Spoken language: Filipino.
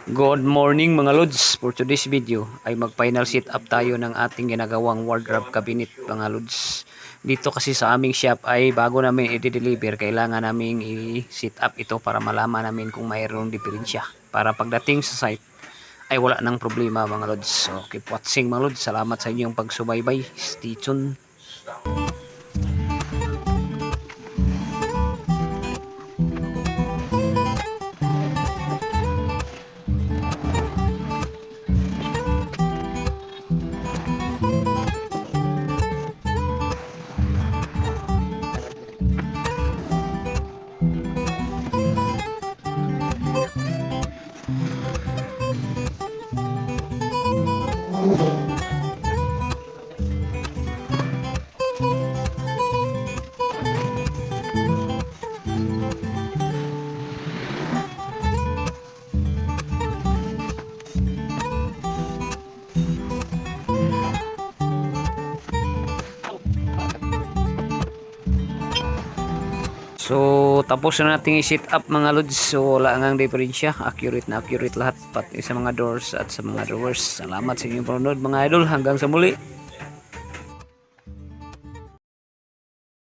Good morning mga lods. For today's video ay mag-final set up tayo ng ating ginagawang wardrobe cabinet mga lods. Dito kasi sa aming shop ay bago namin i-deliver, kailangan namin i-set up ito para malaman namin kung mayroong diferensya. Para pagdating sa site ay wala nang problema mga lods. So keep watching mga lods. Salamat sa inyong pagsubaybay. Stay tuned. So, tapos na natin i-set up mga lods. So, wala ngang diferensya. Accurate na accurate lahat. Pati sa mga doors at sa mga drawers. Salamat sa inyong panonood mga idol. Hanggang sa muli.